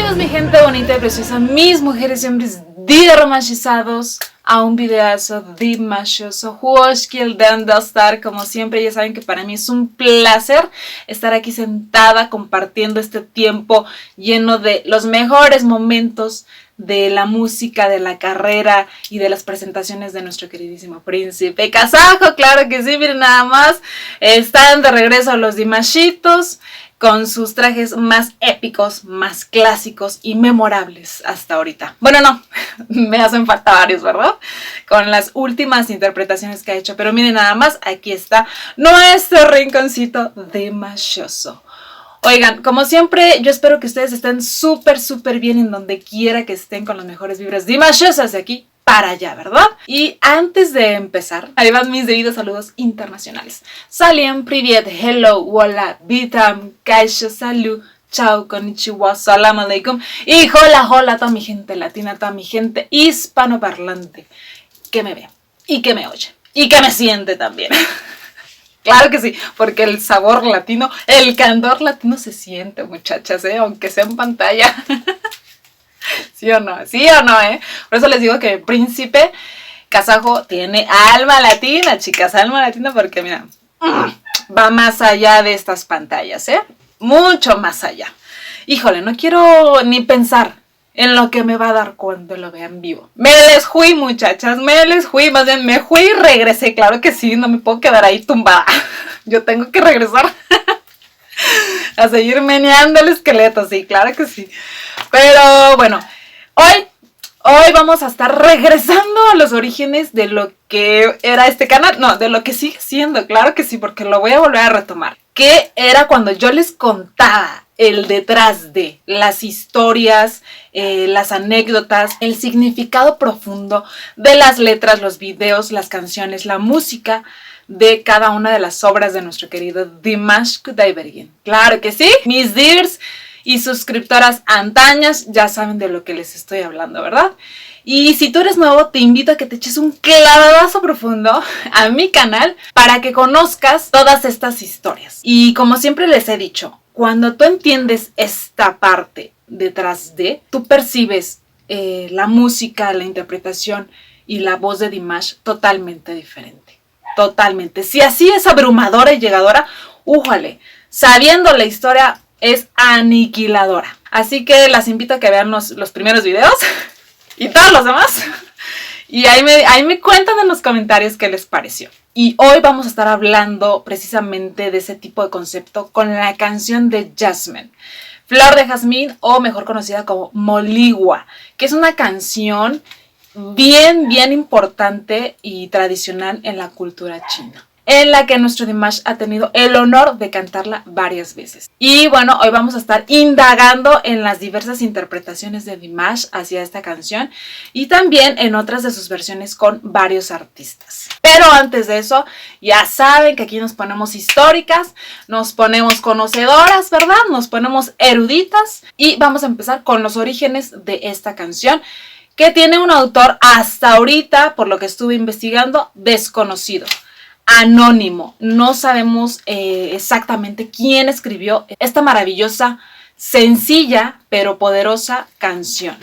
Bienvenidos mi gente bonita y preciosa, mis mujeres y hombres diromanchizados a un videazo dimashoso. Huoshkil Dandastar, como siempre, ya saben que para mí es un placer estar aquí sentada compartiendo este tiempo lleno de los mejores momentos de la música, de la carrera y de las presentaciones de nuestro queridísimo príncipe kazajo. Claro que sí, miren nada más, están de regreso los dimashitos con sus trajes más épicos, más clásicos y memorables hasta ahorita. Bueno, no, me hacen falta varios, ¿verdad? Con las últimas interpretaciones que ha hecho. Pero miren nada más, aquí está nuestro rinconcito dimashoso. Oigan, como siempre, yo espero que ustedes estén súper bien en donde quiera que estén, con las mejores vibras dimashosas de aquí para allá, ¿verdad? Y antes de empezar, ahí van mis debidos saludos internacionales. Saliem, privet, hello, hola, vitam, kaisha, salud, chao, konnichiwa, salam aleikum. Y hola a toda mi gente latina, a toda mi gente hispanoparlante que me ve y que me oye y que me siente también. Claro que sí, porque el sabor latino, el candor latino se siente, muchachas, aunque sea en pantalla. ¿Sí o no? ¿Sí o no, Por eso les digo que el príncipe kazajo tiene alma latina, chicas, alma latina, porque mira, va más allá de estas pantallas, mucho más allá. Híjole, no quiero ni pensar en lo que me va a dar cuando lo vean vivo. Me les fui, muchachas, me les fui, más bien me fui y regresé, claro que sí, no me puedo quedar ahí tumbada. Yo tengo que regresar a seguir meneando el esqueleto, sí, claro que sí. Pero bueno, hoy vamos a estar regresando a los orígenes de lo que era este canal. No, de lo que sigue siendo, claro que sí, porque lo voy a volver a retomar. Que era cuando yo les contaba el detrás de las historias, las anécdotas, el significado profundo de las letras, los videos, las canciones, la música de cada una de las obras de nuestro querido Dimash Kudaibergen. Claro que sí, mis dears y suscriptoras antañas ya saben de lo que les estoy hablando, ¿verdad? Y si tú eres nuevo, te invito a que te eches un clavadazo profundo a mi canal para que conozcas todas estas historias. Y como siempre les he dicho, cuando tú entiendes esta parte detrás de, tú percibes la música, la interpretación y la voz de Dimash totalmente diferente. Totalmente. Si así es abrumadora y llegadora, újale, sabiendo la historia es aniquiladora. Así que las invito a que vean los primeros videos y todos los demás. Y ahí me cuentan en los comentarios qué les pareció. Y hoy vamos a estar hablando precisamente de ese tipo de concepto con la canción de Jasmine, Flor de Jazmín, o mejor conocida como Moligua, que es una canción bien importante y tradicional en la cultura china, en la que nuestro Dimash ha tenido el honor de cantarla varias veces. Y bueno, hoy vamos a estar indagando en las diversas interpretaciones de Dimash hacia esta canción y también en otras de sus versiones con varios artistas. Pero antes de eso, ya saben que aquí nos ponemos históricas, nos ponemos conocedoras, ¿verdad? Nos ponemos eruditas y vamos a empezar con los orígenes de esta canción, que tiene un autor hasta ahorita, por lo que estuve investigando, desconocido, anónimo. No sabemos exactamente quién escribió esta maravillosa, sencilla, pero poderosa canción.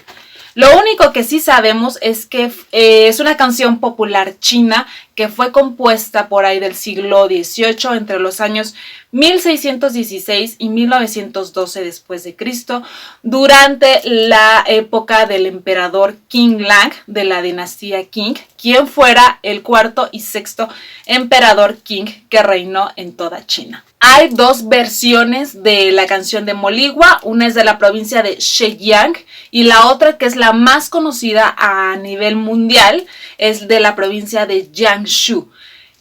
Lo único que sí sabemos es que es una canción popular china que fue compuesta por ahí del siglo XVIII, entre los años 1616 y 1912 después de Cristo, durante la época del emperador Qin Lang de la dinastía Qing, quien fuera el cuarto y sexto emperador Qing que reinó en toda China. Hay dos versiones de la canción de Moligua, una es de la provincia de Zhejiang y la otra, que es la más conocida a nivel mundial, es de la provincia de Jiangsu,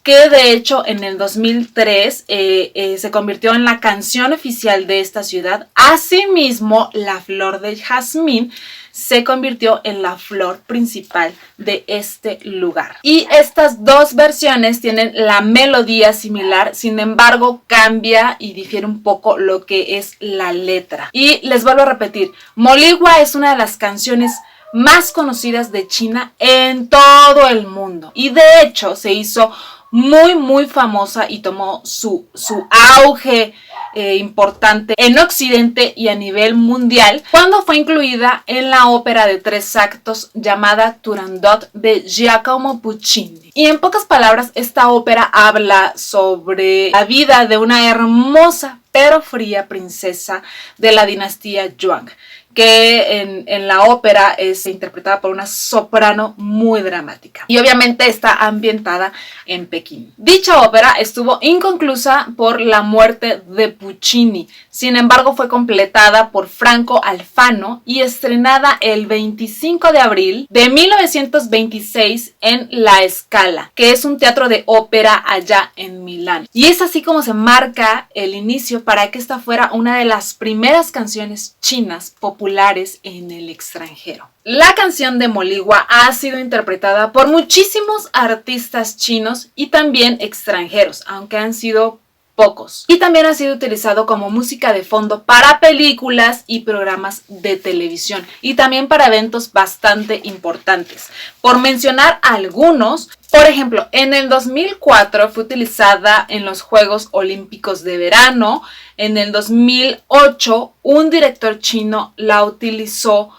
que de hecho en el 2003 se convirtió en la canción oficial de esta ciudad. Asimismo, la flor de jazmín se convirtió en la flor principal de este lugar. Y estas dos versiones tienen la melodía similar, sin embargo cambia y difiere un poco lo que es la letra. Y les vuelvo a repetir, Moligua es una de las canciones más conocidas de China en todo el mundo. Y de hecho se hizo muy famosa y tomó su auge importante en Occidente y a nivel mundial cuando fue incluida en la ópera de 3 actos llamada Turandot de Giacomo Puccini. Y en pocas palabras, esta ópera habla sobre la vida de una hermosa pero fría princesa de la dinastía Yuan, que en la ópera es interpretada por una soprano muy dramática. Y obviamente está ambientada en Pekín. Dicha ópera estuvo inconclusa por la muerte de Puccini. Sin embargo, fue completada por Franco Alfano y estrenada el 25 de abril de 1926 en La Scala, que es un teatro de ópera allá en Milán. Y es así como se marca el inicio para que esta fuera una de las primeras canciones chinas populares en el extranjero. La canción de Moligua ha sido interpretada por muchísimos artistas chinos y también extranjeros, aunque han sido pocos. Y también ha sido utilizado como música de fondo para películas y programas de televisión y también para eventos bastante importantes. Por mencionar algunos, por ejemplo, en el 2004 fue utilizada en los Juegos Olímpicos de Verano. En el 2008 un director chino la utilizó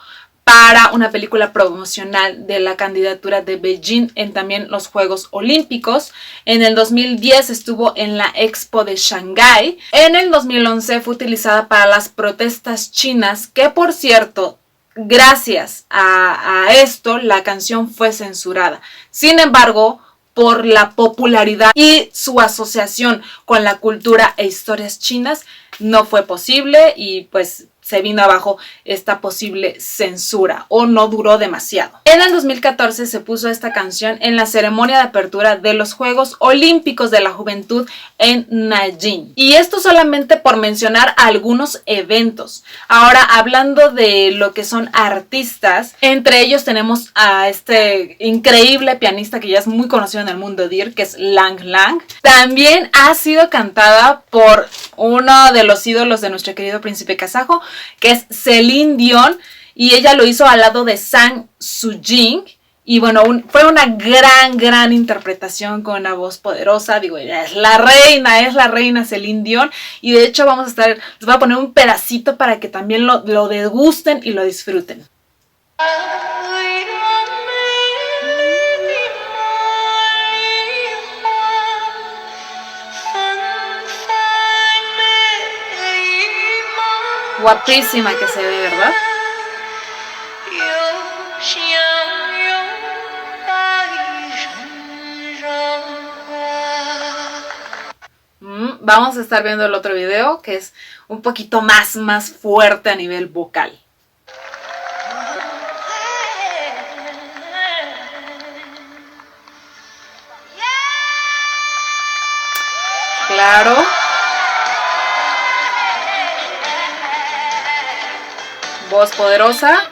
para una película promocional de la candidatura de Beijing en también los Juegos Olímpicos. En el 2010 estuvo en la Expo de Shanghái. En el 2011 fue utilizada para las protestas chinas, que por cierto, gracias a esto la canción fue censurada. Sin embargo, por la popularidad y su asociación con la cultura e historias chinas, no fue posible y pues se vino abajo esta posible censura o no duró demasiado. En el 2014 se puso esta canción en la ceremonia de apertura de los Juegos Olímpicos de la Juventud en Nanjing. Y esto solamente por mencionar algunos eventos. Ahora, hablando de lo que son artistas, entre ellos tenemos a este increíble pianista que ya es muy conocido en el mundo DIR, que es Lang Lang. También ha sido cantada por uno de los ídolos de nuestro querido príncipe kazajo, que es Celine Dion, y ella lo hizo al lado de Sang Soo-jin. Y bueno, fue una gran interpretación con una voz poderosa. Digo, ella es la reina Celine Dion. Y de hecho les voy a poner un pedacito para que también lo degusten y lo disfruten. Guapísima que se ve, ¿verdad? Vamos a estar viendo el otro video, que es un poquito más fuerte a nivel vocal. Claro. Voz poderosa.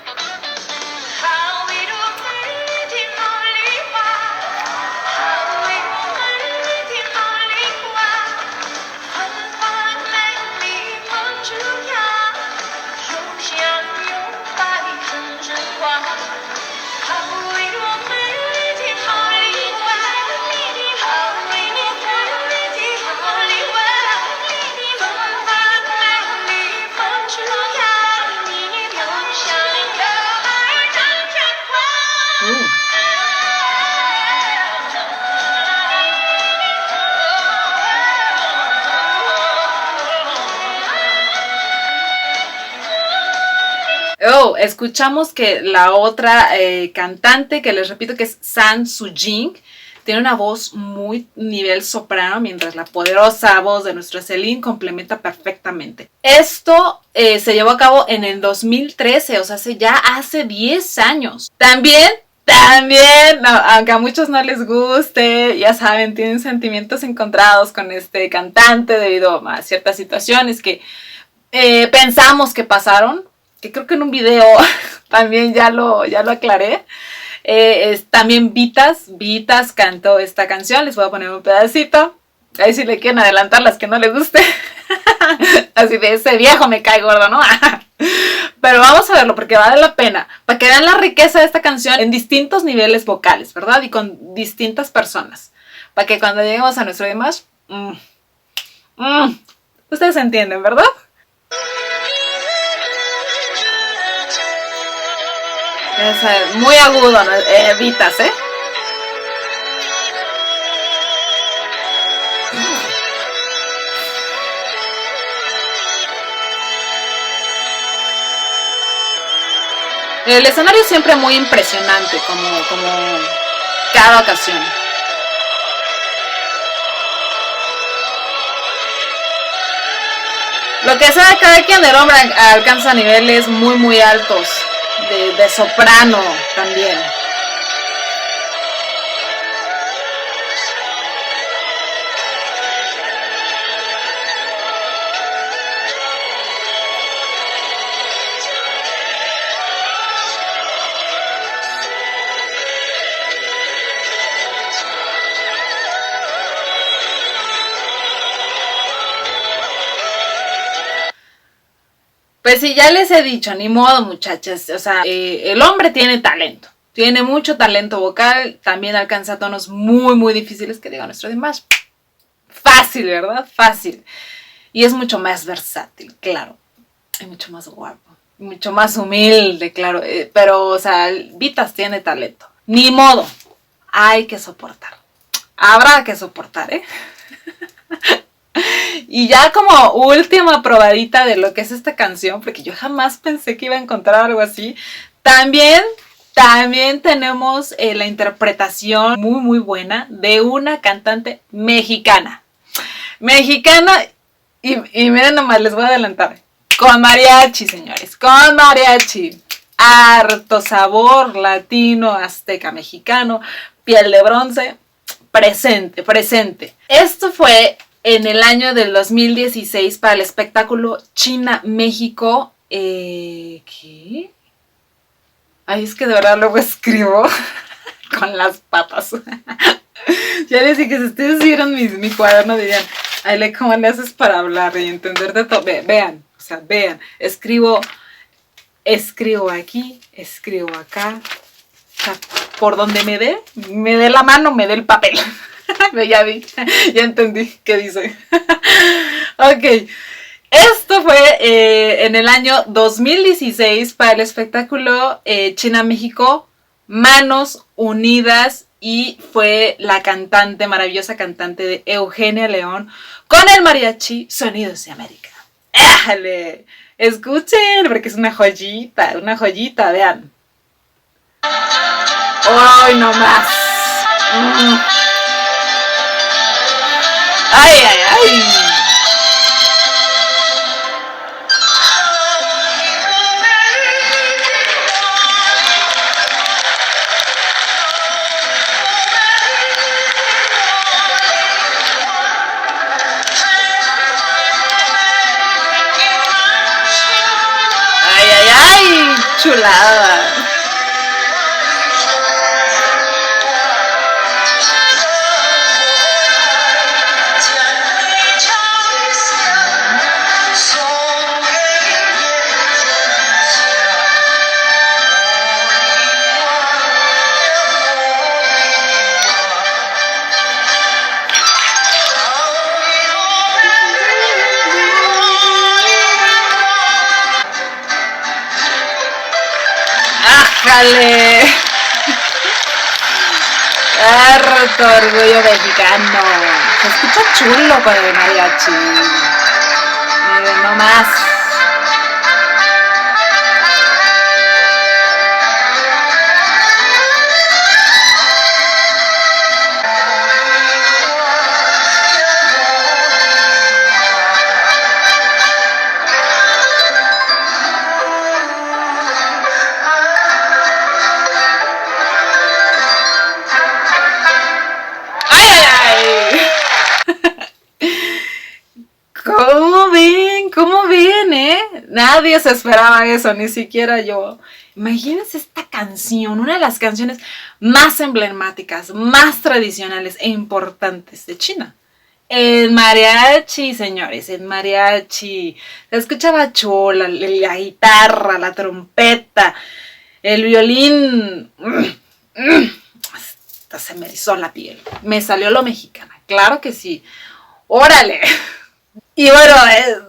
Oh, escuchamos que la otra cantante, que les repito que es Sang Soo-jin, tiene una voz muy nivel soprano, mientras la poderosa voz de nuestra Celine complementa perfectamente. Esto se llevó a cabo en el 2013, o sea, hace 10 años. También, no, aunque a muchos no les guste, ya saben, tienen sentimientos encontrados con este cantante debido a ciertas situaciones que pensamos que pasaron, que creo que en un video también ya lo aclaré. También Vitas cantó esta canción. Les voy a poner un pedacito. Ahí si le quieren adelantar las que no les guste. Así de ese viejo me cae gordo, ¿no? Pero vamos a verlo porque vale la pena. Para que vean la riqueza de esta canción en distintos niveles vocales, ¿verdad? Y con distintas personas. para que cuando lleguemos a nuestro Dimash, ustedes entienden, ¿verdad? Es muy agudo, ¿no? Evitas, ¿eh? El escenario es siempre muy impresionante, como cada ocasión. Lo que sabe cada quien del hombre alcanza niveles muy altos, de soprano también. Pues sí, ya les he dicho, ni modo, muchachas. O sea, el hombre tiene talento. Tiene mucho talento vocal. También alcanza tonos muy difíciles, que diga nuestro Dimash. Fácil, ¿verdad? Fácil. Y es mucho más versátil, claro. Y mucho más guapo. Mucho más humilde, claro. Pero, o sea, Vitas tiene talento. Ni modo. Hay que soportar. Habrá que soportar, ¿eh? Y ya como última probadita de lo que es esta canción, porque yo jamás pensé que iba a encontrar algo así, también tenemos la interpretación muy buena de una cantante mexicana. Mexicana, y miren nomás, les voy a adelantar, con mariachi, señores, con mariachi. Harto sabor latino, azteca, mexicano, piel de bronce, presente. Esto fue en el año del 2016 para el espectáculo China México. ¿Qué? Ay, es que de verdad luego escribo con las patas. Ya les dije que si ustedes vieron mi cuaderno dirían, ay, ¿cómo le haces para hablar y entender de todo? Vean, o sea, vean, escribo aquí, escribo acá. O sea, por donde me dé la mano, me dé el papel. Ya vi, ya entendí qué dice. Ok, esto fue en el año 2016 para el espectáculo China México, Manos Unidas, y fue la cantante, maravillosa cantante de Eugenia León con el mariachi Sonidos de América. ¡Éjale! Escuchen, porque es una joyita, vean. ¡Ay, no más! ¡Ay! ¡Ay! ¡Chulada! ¡Ájale! ¡Harto orgullo mexicano! Se escucha chulo con el mariachi. Miren nomás. ¿Cómo ven, Nadie se esperaba eso, ni siquiera yo. Imagínense esta canción, una de las canciones más emblemáticas, más tradicionales e importantes de China. El mariachi, señores, el mariachi. Se escuchaba chola, la guitarra, la trompeta, el violín. hasta se me erizó la piel. Me salió lo mexicana, claro que sí. ¡Órale! Y bueno,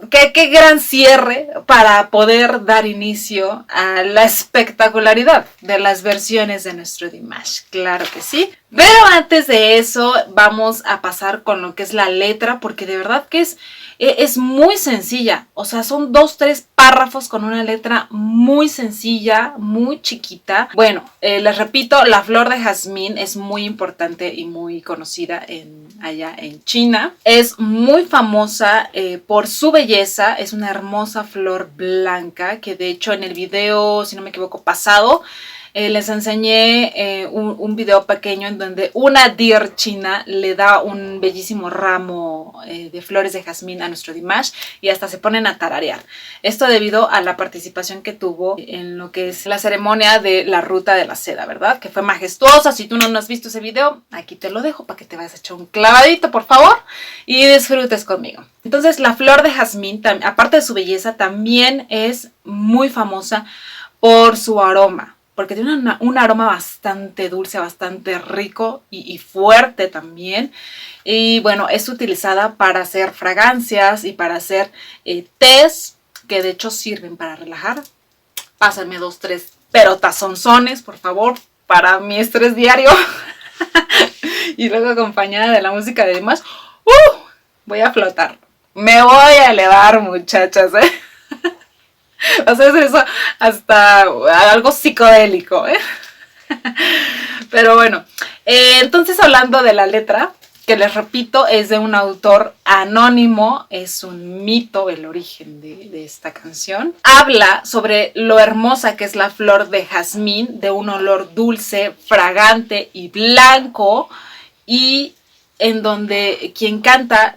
qué gran cierre para poder dar inicio a la espectacularidad de las versiones de nuestro Dimash. Claro que sí. Pero antes de eso vamos a pasar con lo que es la letra, porque de verdad que es muy sencilla. O sea, son 2-3 párrafos con una letra muy sencilla, muy chiquita. Bueno, les repito, la flor de jazmín es muy importante y muy conocida allá en China. Es muy famosa por su belleza. Es una hermosa flor blanca que de hecho en el video, si no me equivoco, pasado, les enseñé un video pequeño en donde una deer china le da un bellísimo ramo de flores de jazmín a nuestro Dimash y hasta se ponen a tararear. Esto debido a la participación que tuvo en lo que es la ceremonia de la ruta de la seda, ¿verdad? Que fue majestuosa. Si tú no has visto ese video, aquí te lo dejo para que te vayas a echar un clavadito, por favor, y disfrutes conmigo. Entonces, la flor de jazmín, aparte de su belleza, también es muy famosa por su aroma, porque tiene un aroma bastante dulce, bastante rico y fuerte también. Y bueno, es utilizada para hacer fragancias y para hacer tés, que de hecho sirven para relajar. Pásame 2-3 pero tazonzones, por favor, para mi estrés diario. Y luego acompañada de la música de Dimash, voy a flotar. Me voy a elevar, muchachas, O sea, es eso hasta algo psicodélico, Pero bueno, entonces hablando de la letra, que les repito, es de un autor anónimo, es un mito el origen de esta canción. Habla sobre lo hermosa que es la flor de jazmín, de un olor dulce, fragante y blanco, y en donde quien canta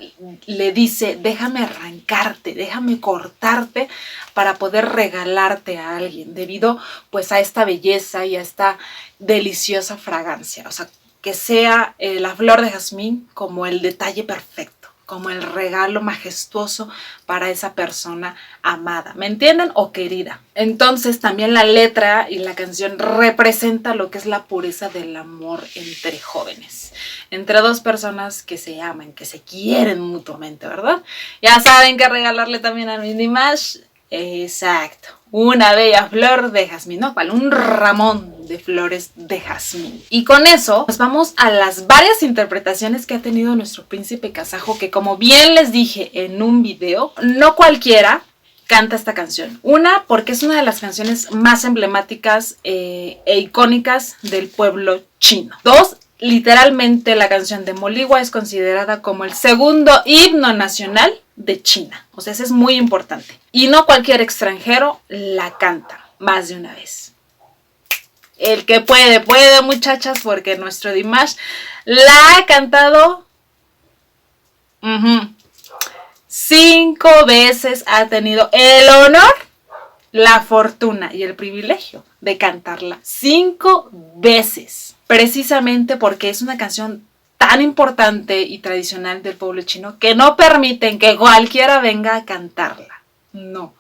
le dice, déjame arrancarte, déjame cortarte para poder regalarte a alguien, debido pues a esta belleza y a esta deliciosa fragancia. O sea, que sea la flor de jazmín como el detalle perfecto, como el regalo majestuoso para esa persona amada, ¿me entienden? O querida. Entonces también la letra y la canción representa lo que es la pureza del amor entre jóvenes, entre dos personas que se aman, que se quieren mutuamente, ¿verdad? Ya saben que regalarle también a mi Dimash, exacto, una bella flor de jazmín, ¿no? Vale, un ramón de flores de jazmín. Y con eso nos vamos a las varias interpretaciones que ha tenido nuestro príncipe kazajo, que como bien les dije en un video, no cualquiera canta esta canción. Una, porque es una de las canciones más emblemáticas e icónicas del pueblo chino. Dos, literalmente la canción de Moligua es considerada como el segundo himno nacional de China. O sea, eso es muy importante. Y no cualquier extranjero la canta más de una vez. El que puede, muchachas, porque nuestro Dimash la ha cantado 5 veces. Ha tenido el honor, la fortuna y el privilegio de cantarla 5 veces. Precisamente porque es una canción tan importante y tradicional del pueblo chino que no permiten que cualquiera venga a cantarla. No.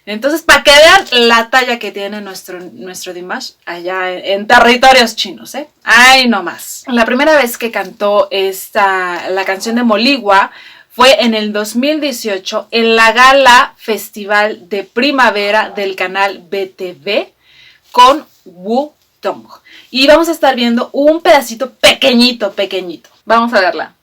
Entonces, para que vean la talla que tiene nuestro Dimash allá en territorios chinos, ¡Ay, no más! La primera vez que cantó la canción de Moligua fue en el 2018 en la gala Festival de Primavera del canal BTV con Wu Tong. Y vamos a estar viendo un pedacito pequeñito. Vamos a verla.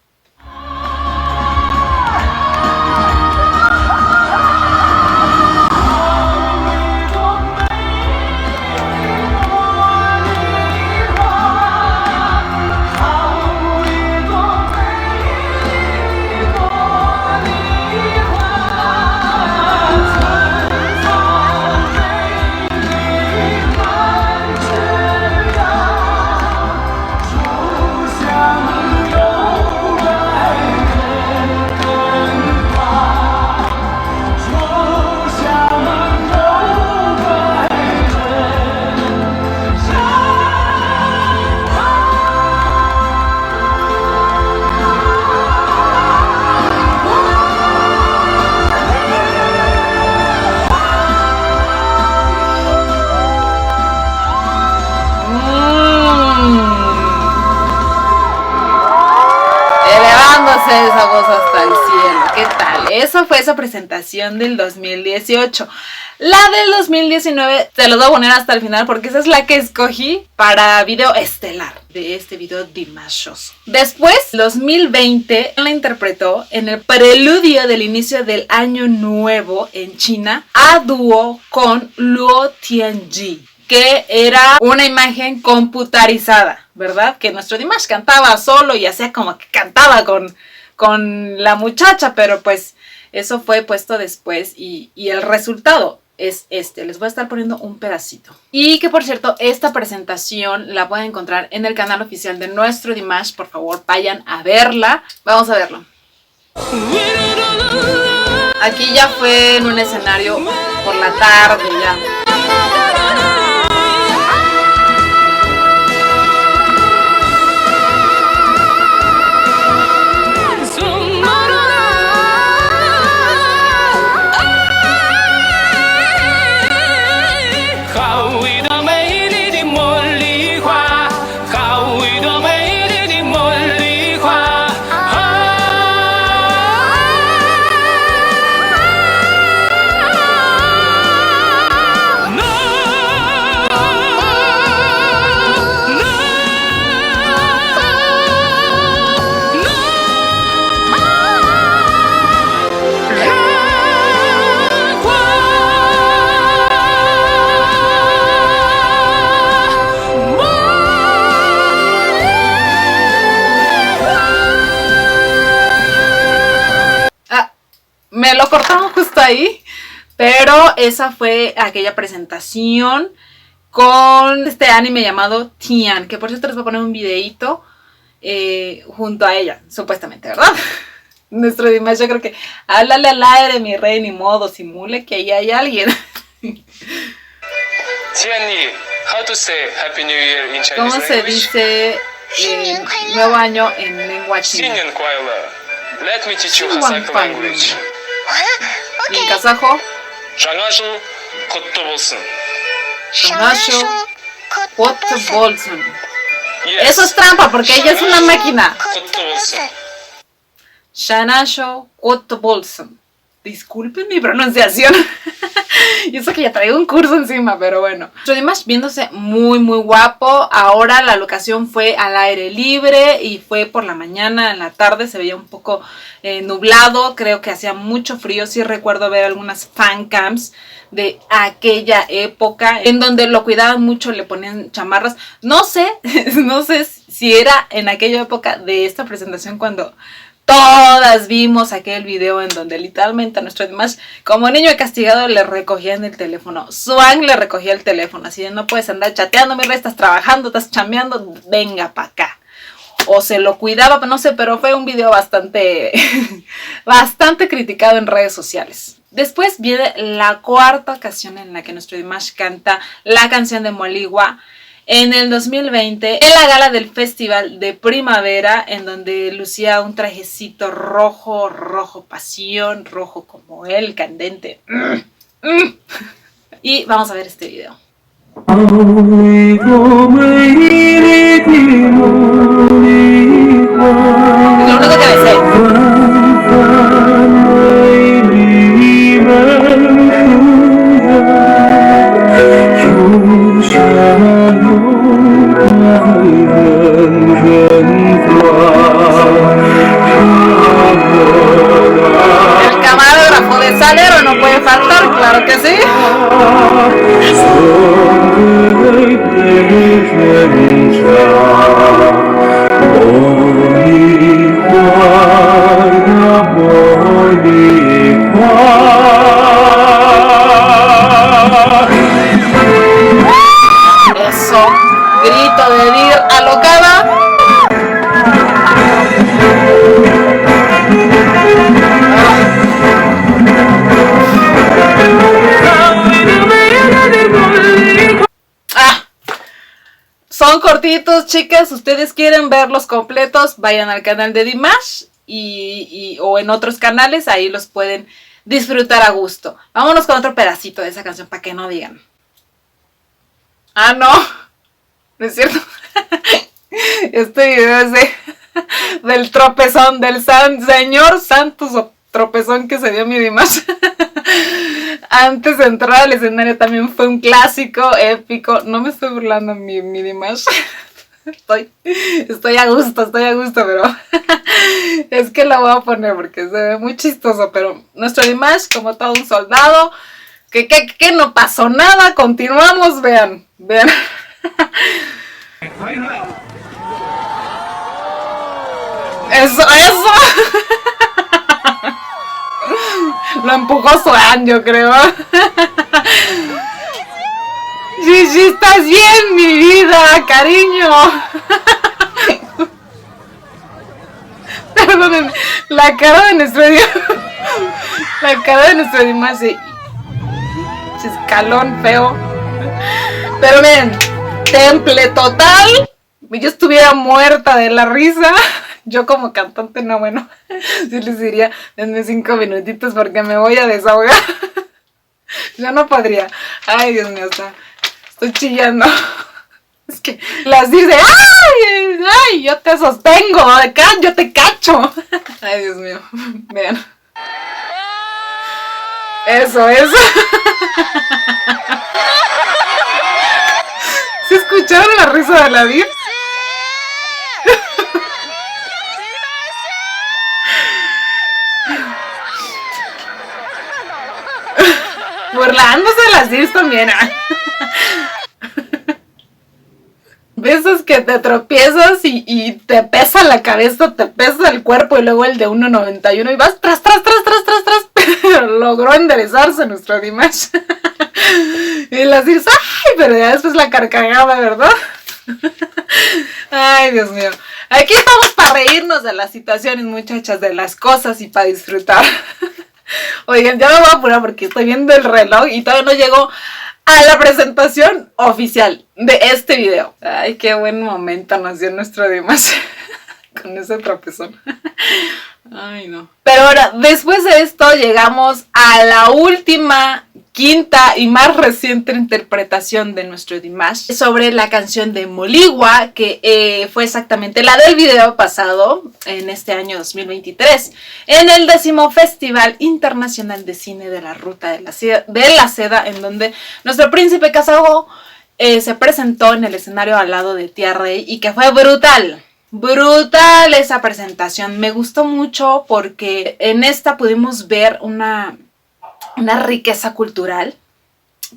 esa fue esa presentación del 2018. La del 2019 te lo voy a poner hasta el final porque esa es la que escogí para video estelar de este video dimashoso. Después, 2020 la interpretó en el preludio del inicio del año nuevo en China a dúo con Luo Tianji, que era una imagen computarizada, ¿verdad? Que nuestro Dimash cantaba solo y hacía como que cantaba con la muchacha, pero pues eso fue puesto después y el resultado es este. Les voy a estar poniendo un pedacito. Y que por cierto, esta presentación la pueden encontrar en el canal oficial de nuestro Dimash. Por favor, vayan a verla. Vamos a verlo. Aquí ya fue en un escenario por la tarde ya. Me lo cortaron justo ahí, pero esa fue aquella presentación con este anime llamado Tian, que por cierto les voy a poner un videito junto a ella, supuestamente, ¿verdad? Nuestro Dimash, yo creo que háblale al aire, mi rey, ni modo, simule que ahí hay alguien. Tian, how to say Happy New Year in Chinese ¿Cómo se dice nuevo año en lengua china? Let me teach you Kazakh language. Y en kazajo, Жанашу Коттуболсун. Жанашу Коттуболсун. Eso es trampa porque ella es una máquina. Жанашу Коттуболсун. Disculpen mi pronunciación. Y eso que ya traigo un curso encima, pero bueno. Nuestro Dimash viéndose muy muy guapo. Ahora la locación fue al aire libre y fue por la mañana. En la tarde se veía un poco nublado. Creo que hacía mucho frío. Sí recuerdo ver algunas fan cams de aquella época en donde lo cuidaban mucho, le ponían chamarras. No sé si era en aquella época de esta presentación cuando todas vimos aquel video en donde literalmente a nuestro Dimash, como niño castigado, le recogían el teléfono. Swan le recogía el teléfono, así de no puedes andar chateando, mi rey, estás trabajando, estás chambeando, venga para acá. O se lo cuidaba, no sé, pero fue un video bastante criticado en redes sociales. Después viene la cuarta ocasión en la que nuestro Dimash canta la canción de Moligua. En el 2020, en la gala del Festival de Primavera, en donde lucía un trajecito rojo, rojo pasión, rojo como él, candente. Y vamos a ver este video. Lo único que me sé. El camarógrafo de Salero no puede faltar, claro que sí. Eso, grito de dir alocada. Son cortitos, chicas. Ustedes quieren verlos completos, vayan al canal de Dimash o en otros canales, ahí los pueden disfrutar a gusto. Vámonos con otro pedacito de esa canción para que no digan. Ah, no es cierto. Este video es del tropezón del señor Santos tropezón que se dio mi Dimash antes de entrar al escenario también fue un clásico épico. No me estoy burlando, mi Dimash. Estoy a gusto, pero es que la voy a poner porque se ve muy chistoso. Pero nuestro Dimash, como todo un soldado, que no pasó nada, continuamos, vean. Eso. Lo empujó Soan, yo creo. Sí, estás bien, mi vida, cariño. Perdonen, la cara de nuestro Dimash, escalón feo. Pero miren, temple total. Yo estuviera muerta de la risa. Yo como cantante, no, bueno, sí les diría, denme 5 minutitos porque me voy a desahogar. Yo no podría. Ay, Dios mío, estoy chillando. Es que las dice, ¡ay! Yo te sostengo, acá yo te cacho. Ay, Dios mío, vean. Eso. ¿Sí escucharon la risa de la Dir? Burlándose de las Dirs también. Veces que te tropiezas y te pesa la cabeza, te pesa el cuerpo y luego el de 1.91 y vas tras. Pero logró enderezarse nuestro Dimash. Y las Dirs, ¡ay! Pero ya después la carcajada, ¿verdad? Ay, Dios mío. Aquí estamos para reírnos de las situaciones, muchachas, de las cosas y para disfrutar. Oigan, ya me voy a apurar porque estoy viendo el reloj y todavía no llego a la presentación oficial de este video. Ay, qué buen momento nos dio nuestro Dimash con ese tropezón. Ay, no. Pero ahora, después de esto llegamos a la última, quinta y más reciente interpretación de nuestro Dimash sobre la canción de Moligua, que fue exactamente la del video pasado en este año 2023 en el 10º Festival Internacional de Cine de la Ruta de la Seda, en donde nuestro príncipe Kazuo se presentó en el escenario al lado de Tía Rey y que fue brutal esa presentación. Me gustó mucho porque en esta pudimos ver una riqueza cultural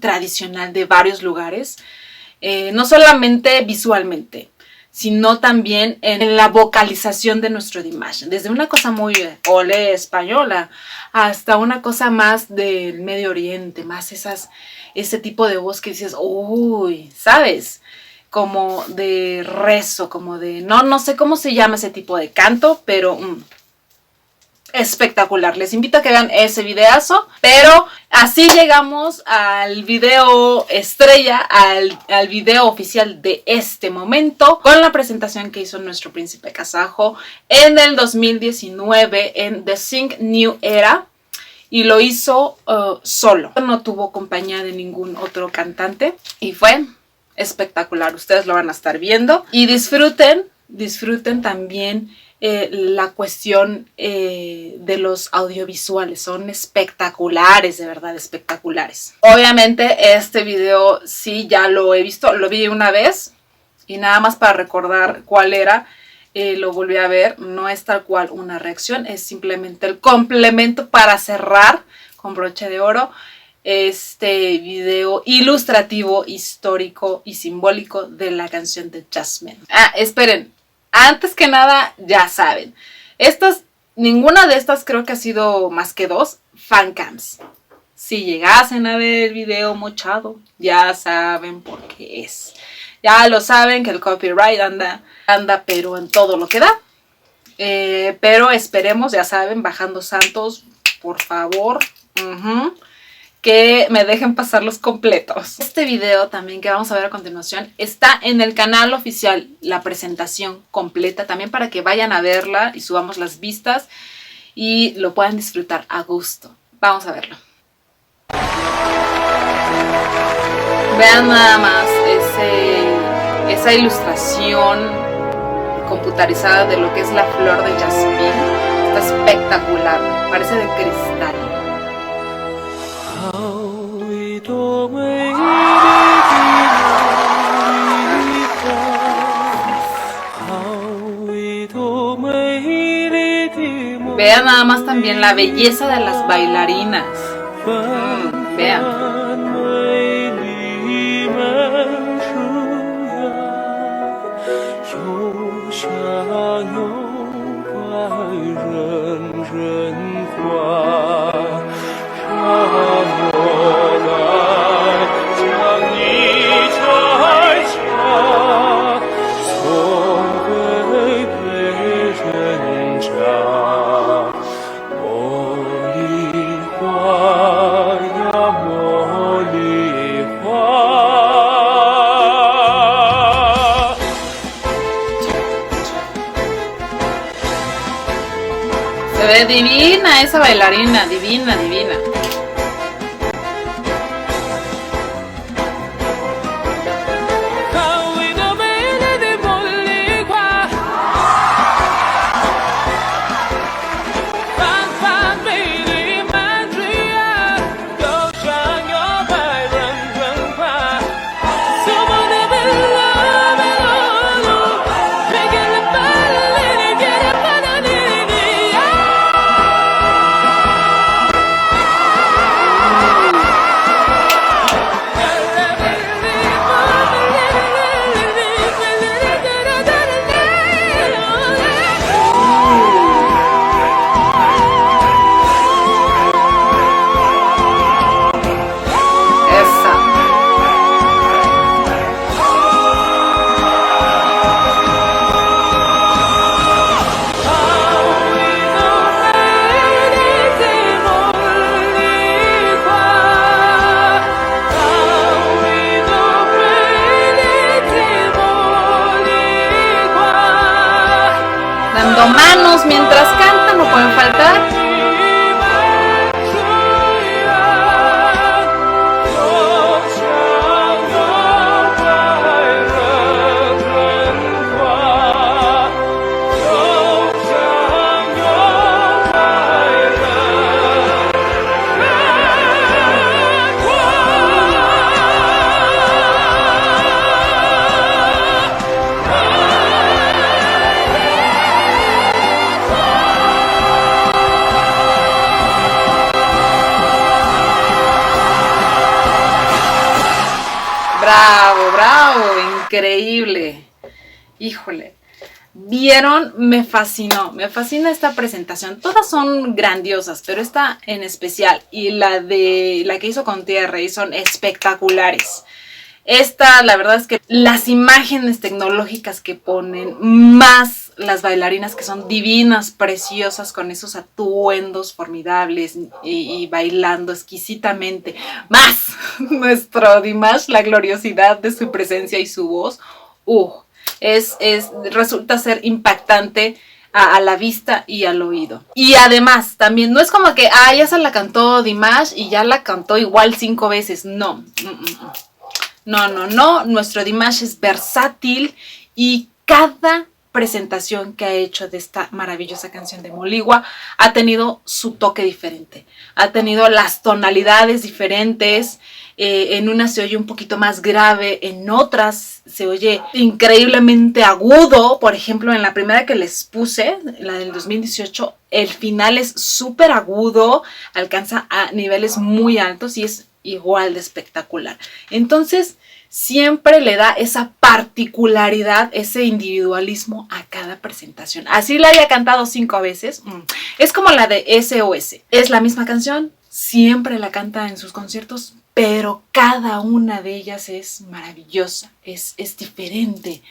tradicional de varios lugares, no solamente visualmente, sino también en la vocalización de nuestro Dimash, desde una cosa muy ole española hasta una cosa más del Medio Oriente, más ese tipo de voz que dices, uy, ¿sabes? Como de rezo, como de, no sé cómo se llama ese tipo de canto, pero espectacular. Les invito a que vean ese videazo. Pero así llegamos al video estrella, al video oficial de este momento, con la presentación que hizo nuestro príncipe kazajo en el 2019 en The Sing New Era. Y lo hizo solo. No tuvo compañía de ningún otro cantante. Y fue espectacular. Ustedes lo van a estar viendo. Y disfruten también la cuestión de los audiovisuales. Son espectaculares, de verdad, espectaculares. Obviamente este video sí ya lo he visto, lo vi una vez y nada más para recordar cuál era, lo volví a ver. No es tal cual una reacción, es simplemente el complemento para cerrar con broche de oro este video ilustrativo, histórico y simbólico de la canción de Jasmine. Esperen. Antes que nada, ya saben, ninguna de estas creo que ha sido más que 2 fancams. Si llegasen a ver el video mochado, ya saben por qué es. Ya lo saben que el copyright anda pero en todo lo que da. Pero esperemos, ya saben, bajando santos, por favor. Que me dejen pasar los completos. Este video también que vamos a ver a continuación está en el canal oficial, la presentación completa, también para que vayan a verla y subamos las vistas y lo puedan disfrutar a gusto. Vamos a verlo. Vean nada más esa ilustración computarizada de lo que es la flor de jazmín. está espectacular, parece de cristal. Vean nada más también la belleza de las bailarinas. Vean. Se ve divina esa bailarina, divina, divina. Dando manos mientras cantan, no pueden faltar. Bravo, bravo, increíble. Híjole. ¿Vieron? Me fascinó esta presentación. Todas son grandiosas, pero esta en especial y la que hizo con Tia Rey son espectaculares. Esta, la verdad es que las imágenes tecnológicas que ponen, más las bailarinas que son divinas, preciosas, con esos atuendos formidables y bailando exquisitamente, más nuestro Dimash, la gloriosidad de su presencia y su voz, resulta ser impactante a la vista y al oído. Y además, también no es como que, ya se la cantó Dimash y ya la cantó igual 5 veces, no. No, nuestro Dimash es versátil y cada presentación que ha hecho de esta maravillosa canción de Moligua ha tenido su toque diferente, ha tenido las tonalidades diferentes. En una se oye un poquito más grave, en otras se oye increíblemente agudo. Por ejemplo, en la primera que les puse, la del 2018, el final es súper agudo, alcanza a niveles muy altos y es igual de espectacular. Entonces, siempre le da esa particularidad, ese individualismo a cada presentación. Así la haya cantado 5 veces. Es como la de SOS. Es la misma canción, siempre la canta en sus conciertos, pero cada una de ellas es maravillosa, es diferente.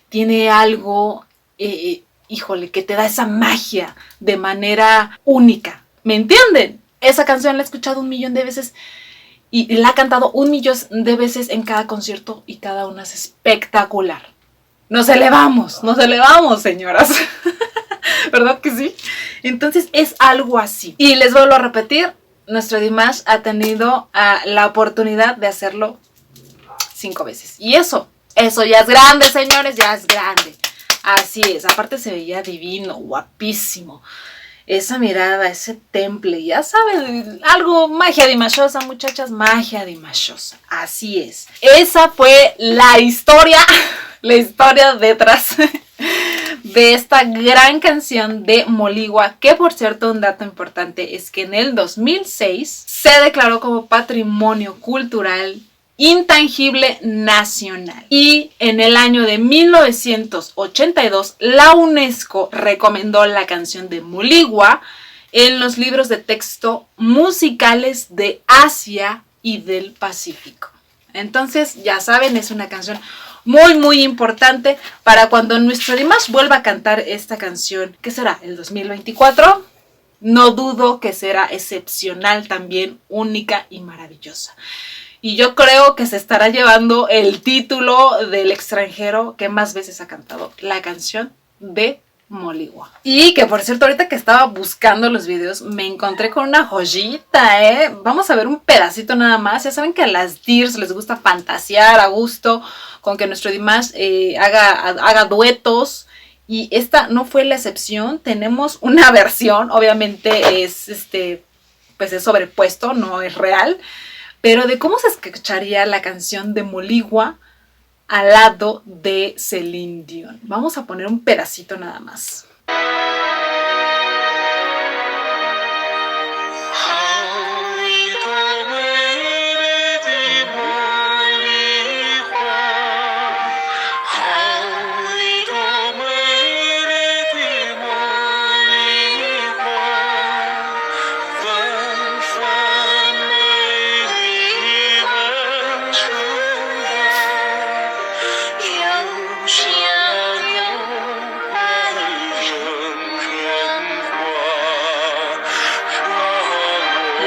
Tiene algo, híjole, que te da esa magia de manera única. ¿Me entienden? Esa canción la he escuchado 1.000.000 de veces. Y la ha cantado 1.000.000 de veces en cada concierto y cada una es espectacular. Nos elevamos, señoras. ¿Verdad que sí? Entonces es algo así. Y les vuelvo a repetir, nuestro Dimash ha tenido la oportunidad de hacerlo 5 veces. Y eso ya es grande, señores, ya es grande. Así es, aparte se veía divino, guapísimo. esa mirada, ese temple, ya saben, algo magia dimashosa, muchachas, magia dimashosa, así es. Esa fue la historia detrás de esta gran canción de Moligua, que por cierto, un dato importante es que en el 2006 se declaró como Patrimonio Cultural Intangible Nacional. Y en el año de 1982, la UNESCO recomendó la canción de Moligua en los libros de texto musicales de Asia y del Pacífico. Entonces, ya saben, es una canción muy importante para cuando nuestro Dimash vuelva a cantar esta canción. ¿Qué será? ¿El 2024? No dudo que será excepcional también, única y maravillosa. Y yo creo que se estará llevando el título del extranjero que más veces ha cantado la canción de Moligua. Y que por cierto, ahorita que estaba buscando los videos, me encontré con una joyita, ¿eh? Vamos a ver un pedacito nada más. Ya saben que a las Dears les gusta fantasear a gusto con que nuestro Dimash haga duetos. Y esta no fue la excepción. Tenemos una versión, obviamente es pues es sobrepuesto, no es real. Pero de cómo se escucharía la canción de Moligua al lado de Celine Dion. Vamos a poner un pedacito nada más.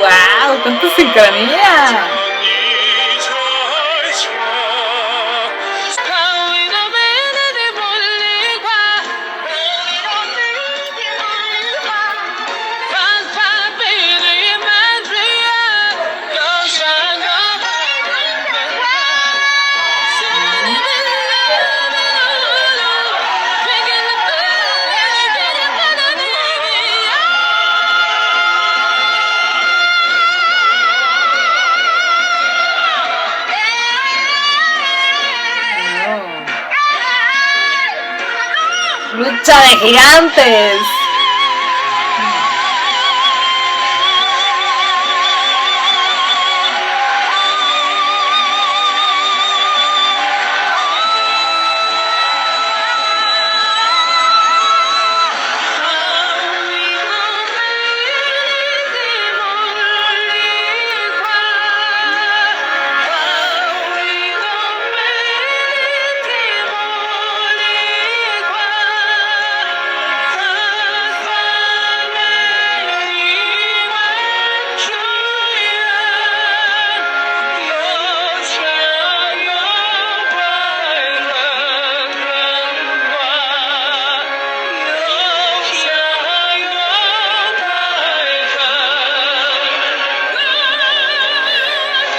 ¡Wow! ¡Cuánta sincronía! ¡Lucha de gigantes!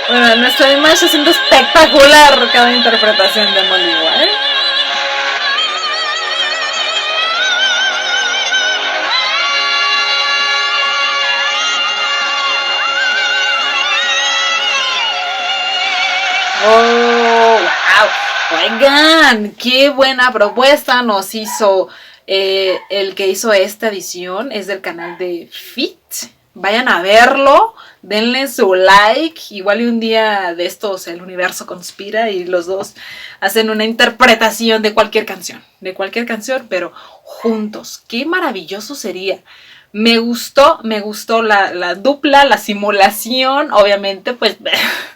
Bueno, nuestro Dimash haciendo espectacular cada interpretación de Moligua, ¿eh? ¡Oh, wow! Oigan, qué buena propuesta nos hizo el que hizo esta edición. Es del canal de Fit. Vayan a verlo, denle su like. Igual y un día de estos el universo conspira y los dos hacen una interpretación de cualquier canción, pero juntos. ¡Qué maravilloso sería! Me gustó la dupla, la simulación. Obviamente, pues,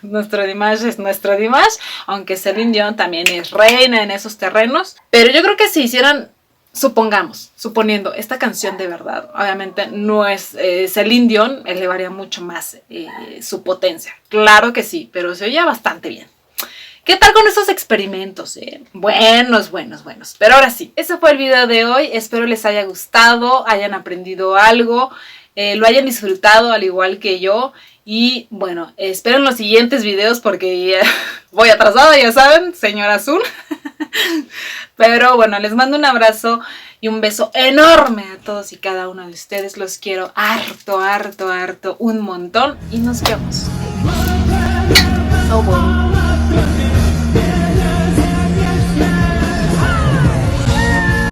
nuestro Dimash es nuestro Dimash, aunque Celine Dion también es reina en esos terrenos. Pero yo creo que si hicieran, suponiendo esta canción de verdad, obviamente no es Celine Dion, elevaría mucho más su potencia. Claro que sí, pero se oye bastante bien. ¿Qué tal con estos experimentos? Buenos. Pero ahora sí, ese fue el video de hoy. Espero les haya gustado, hayan aprendido algo, lo hayan disfrutado al igual que yo. Y bueno, esperen los siguientes videos porque ya voy atrasada, ya saben, señora Sun. Pero bueno, les mando un abrazo y un beso enorme a todos y cada uno de ustedes. Los quiero harto, harto, harto, un montón. Y nos vemos. Oh, bueno.